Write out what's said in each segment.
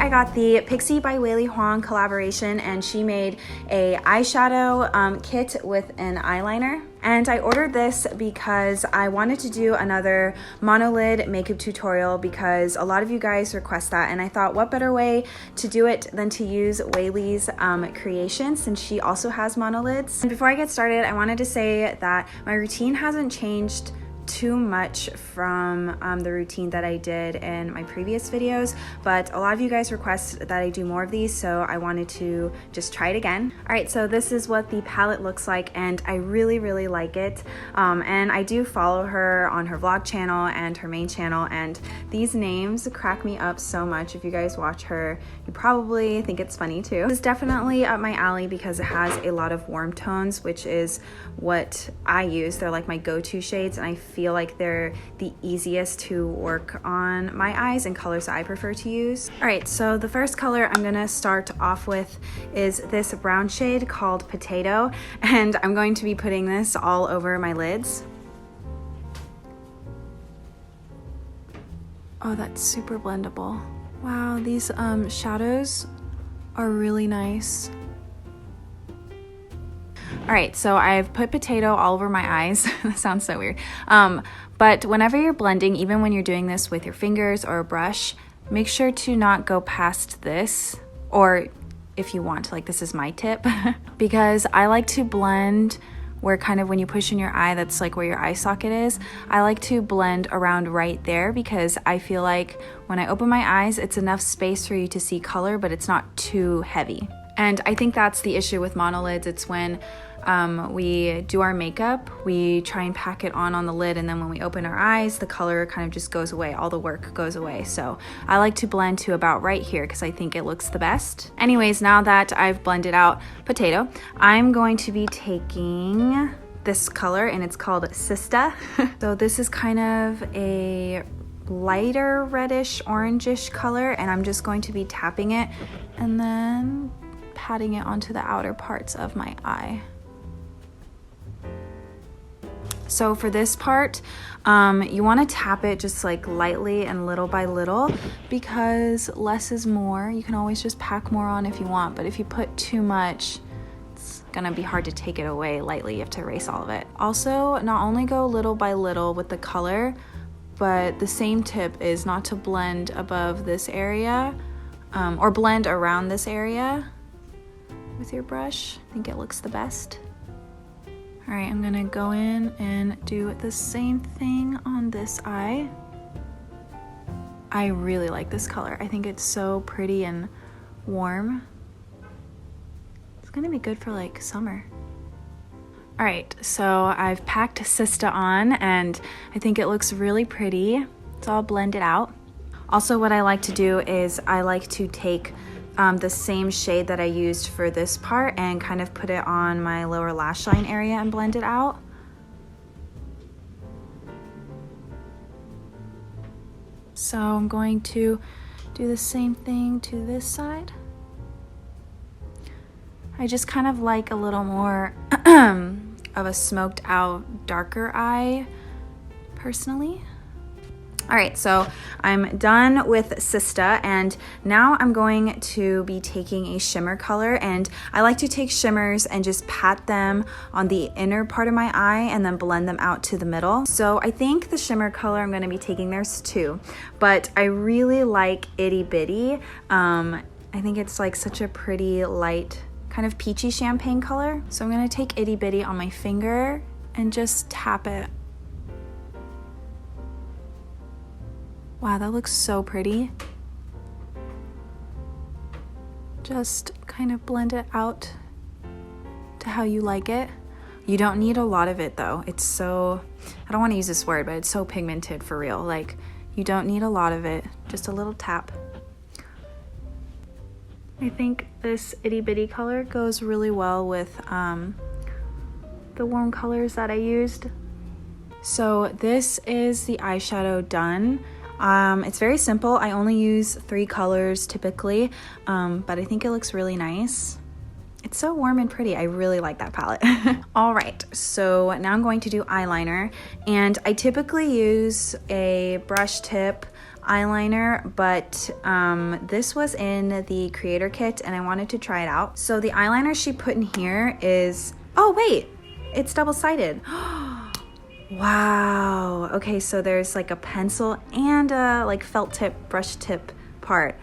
I got the Pixie by Whaley Huang collaboration, and she made a eyeshadow kit with an eyeliner. And I ordered this because I wanted to do another Monolid makeup tutorial because a lot of you guys request that, and I thought what better way to do it than to use Whaley's creation, since she also has monolids. And before I get started, I wanted to say that my routine hasn't changed too much from the routine that I did in my previous videos, but a lot of you guys request that I do more of these, so I wanted to just try it again. All right, so this is what the palette looks like, and I really like it. And I do follow her on her vlog channel and her main channel, and these names crack me up so much. If you guys watch her, you probably think it's funny too. This is definitely up my alley because it has a lot of warm tones, which is what I use. They're like my go-to shades, and I feel like they're the easiest to work on my eyes and colors that I prefer to use. All right, so the first color I'm gonna start off with is this brown shade called Potato, and I'm going to be putting this all over my lids. Oh, that's super blendable. Wow, these shadows are really nice. All right, so I've put Potato all over my eyes. That sounds so weird. But whenever you're blending, even when you're doing this with your fingers or a brush, make sure to not go past this, or if you want, like this is my tip, because I like to blend where kind of when you push in your eye, that's like where your eye socket is. I like to blend around right there because I feel like when I open my eyes, it's enough space for you to see color, but it's not too heavy. And I think that's the issue with monolids. It's when we do our makeup, we try and pack it on the lid, and then when we open our eyes, the color kind of just goes away, all the work goes away. So I like to blend to about right here because I think it looks the best. Anyways, now that I've blended out Potato, I'm going to be taking this color, and it's called Sista. So this is kind of a lighter reddish orangish color, and I'm just going to be tapping it and then patting it onto the outer parts of my eye. So for this part, you want to tap it just like lightly and little by little, because less is more. You can always just pack more on if you want, but if you put too much, it's gonna be hard to take it away lightly. You have to erase all of it. Also, not only go little by little with the color, but the same tip is not to blend above this area or blend around this area with your brush. I think it looks the best. All right, I'm gonna go in and do the same thing on this eye. I really like this color. I think it's so pretty and warm. It's gonna be good for like summer. All right, so I've packed Sista on, and I think it looks really pretty. It's all blended out. Also, what I like to do is I like to take the same shade that I used for this part and kind of put it on my lower lash line area and blend it out. So I'm going to do the same thing to this side. I just kind of like a little more of a smoked out darker eye personally. All right, so I'm done with Sista, and now I'm going to be taking a shimmer color, and I like to take shimmers and just pat them on the inner part of my eye and then blend them out to the middle. So I think the shimmer color I'm gonna be taking, there's two, but I really like Itty Bitty. I think it's like such a pretty light, kind of peachy champagne color. So I'm gonna take Itty Bitty on my finger and just tap it. Wow, that looks so pretty. Just kind of blend it out to how you like it. You don't need a lot of it though. It's so, I don't want to use this word, but it's so pigmented for real. Like, you don't need a lot of it, just a little tap. I think this Itty Bitty color goes really well with the warm colors that I used. So this is the eyeshadow done. It's very simple. I only use 3 colors typically, but I think it looks really nice. It's so warm and pretty. I really like that palette. All right, so now I'm going to do eyeliner, and I typically use a brush tip eyeliner, but this was in the creator kit and I wanted to try it out. So the eyeliner she put in here is, oh wait, it's double-sided. Wow. Okay, so there's like a pencil and a like felt tip, brush tip part.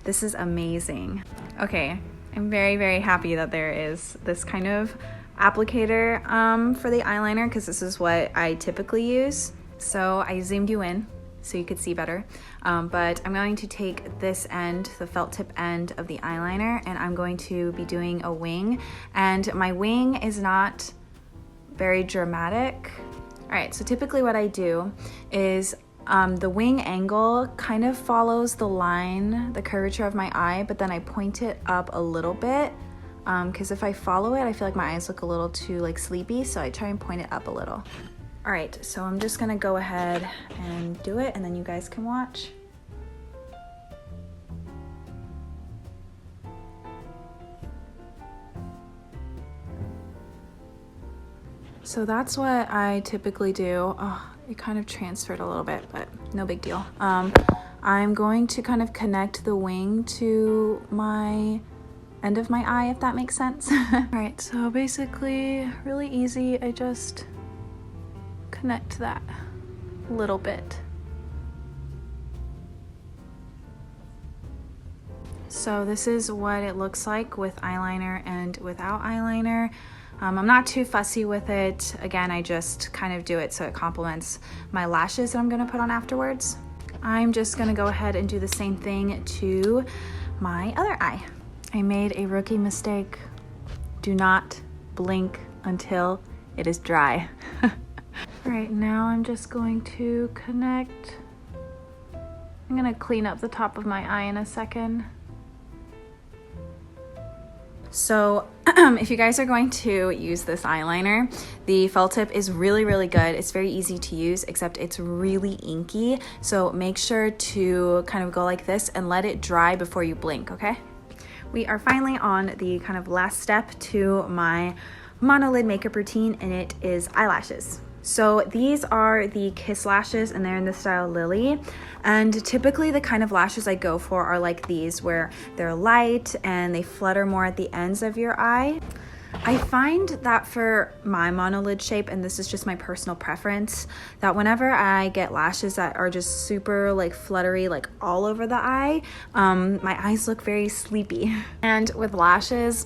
This is amazing. Okay, I'm very, very happy that there is this kind of applicator for the eyeliner, because this is what I typically use. So I zoomed you in so you could see better. But I'm going to take this end, the felt tip end of the eyeliner, and I'm going to be doing a wing. And my wing is not very dramatic. All right, so typically what I do is the wing angle kind of follows the line, the curvature of my eye, but then I point it up a little bit, because if I follow it, I feel like my eyes look a little too like sleepy, so I try and point it up a little. All right, so I'm just gonna go ahead and do it, and then you guys can watch. So that's what I typically do. Oh, it kind of transferred a little bit, but no big deal. I'm going to kind of connect the wing to my end of my eye, if that makes sense. All right, so basically really easy. I just connect that a little bit. So this is what it looks like with eyeliner and without eyeliner. I'm not too fussy with it. Again, I just kind of do it so it complements my lashes that I'm gonna put on afterwards. I'm just gonna go ahead and do the same thing to my other eye. I made a rookie mistake. Do not blink until it is dry. All right, now I'm just going to connect. I'm gonna clean up the top of my eye in a second. So if you guys are going to use this eyeliner, the felt tip is really, really good. It's very easy to use, except it's really inky. So make sure to kind of go like this and let it dry before you blink, okay? We are finally on the kind of last step to my Monolid makeup routine, and it is eyelashes. So these are the Kiss lashes, and they're in the style Lily. And typically the kind of lashes I go for are like these, where they're light and they flutter more at the ends of your eye. I find that for my monolid shape, and this is just my personal preference, that whenever I get lashes that are just super like fluttery, like all over the eye, my eyes look very sleepy. And with lashes,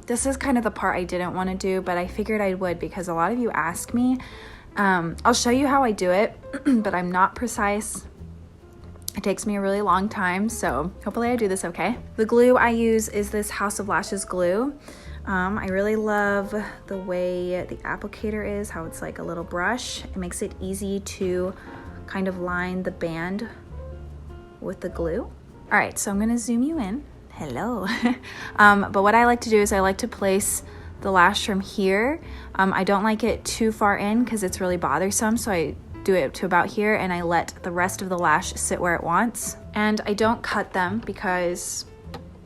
this is kind of the part I didn't want to do, but I figured I would because a lot of you ask me. I'll show you how I do it, but I'm not precise. It takes me a really long time, so hopefully I do this okay. The glue I use is this House of Lashes glue. I really love the way the applicator is, how it's like a little brush. It makes it easy to kind of line the band with the glue. All right, so I'm gonna zoom you in. Hello. But what I like to do is I like to place the lash from here. I don't like it too far in because it's really bothersome, so I do it to about here and I let the rest of the lash sit where it wants. And I don't cut them because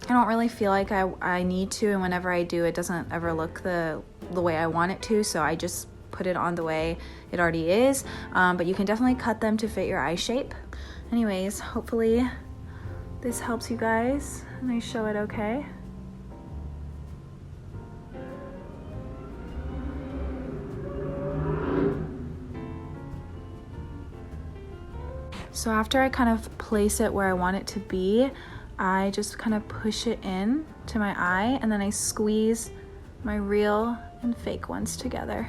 I don't really feel like I need to, and whenever I do, it doesn't ever look the way I want it to, so I just put it on the way it already is. But you can definitely cut them to fit your eye shape. Anyways, hopefully this helps you guys and I show it okay. So after I kind of place it where I want it to be, I just kind of push it in to my eye, and then I squeeze my real and fake ones together.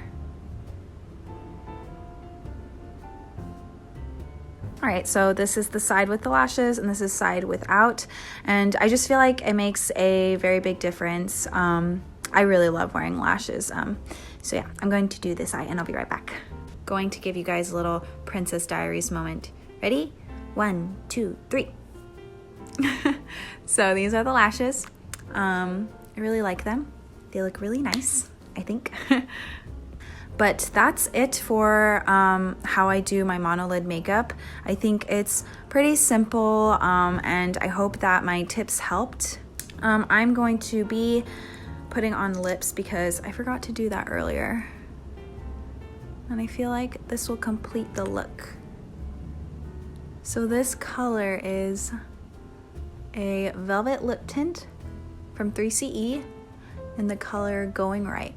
All right, so this is the side with the lashes and this is side without, and I just feel like it makes a very big difference. I really love wearing lashes. So yeah, I'm going to do this eye and I'll be right back. Going to give you guys a little Princess Diaries moment. Ready? 1, 2, 3. So these are the lashes. I really like them. They look really nice, I think. But that's it for how I do my monolid makeup. I think it's pretty simple, and I hope that my tips helped. I'm going to be putting on lips because I forgot to do that earlier. And I feel like this will complete the look. So this color is a velvet lip tint from 3CE in the color Going Right.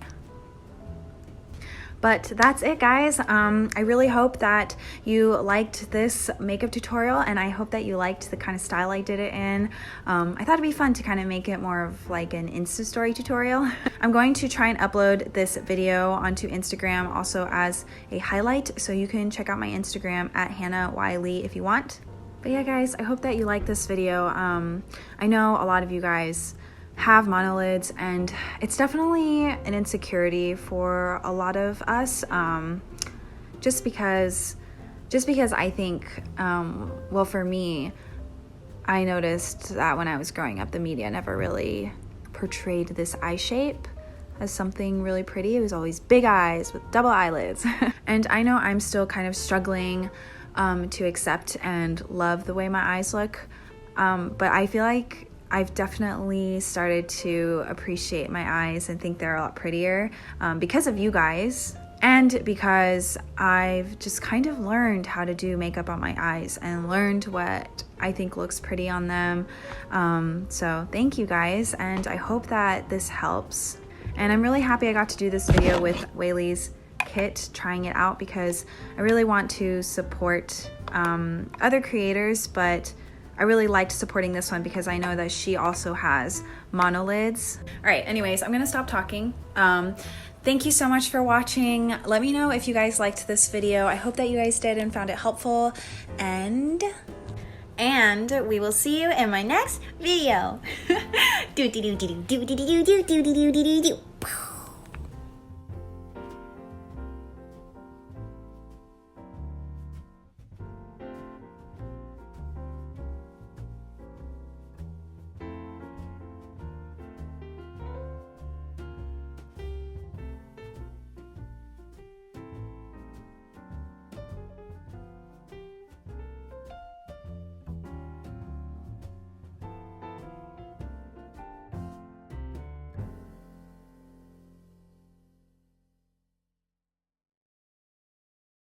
But that's it, guys. I really hope that you liked this makeup tutorial, and I hope that you liked the kind of style I did it in. I thought it'd be fun to kind of make it more of like an Insta story tutorial. I'm going to try and upload this video onto Instagram also as a highlight, so you can check out my Instagram at Hana Y Lee if you want. But yeah, guys, I hope that you liked this video. I know a lot of you guys have monolids, and it's definitely an insecurity for a lot of us, just because I think, well, for me, I noticed that when I was growing up, the media never really portrayed this eye shape as something really pretty. It was always big eyes with double eyelids. And I know I'm still kind of struggling to accept and love the way my eyes look, but I feel like I've definitely started to appreciate my eyes and think they're a lot prettier because of you guys, and because I've just kind of learned how to do makeup on my eyes and learned what I think looks pretty on them. So thank you guys, and I hope that this helps. And I'm really happy I got to do this video with Whaley's kit, trying it out, because I really want to support other creators, but I really liked supporting this one because I know that she also has monolids. All right, anyways, I'm gonna stop talking. Thank you so much for watching. Let me know if you guys liked this video. I hope that you guys did and found it helpful. And we will see you in my next video. Do do do do do do do do do do do do do do do.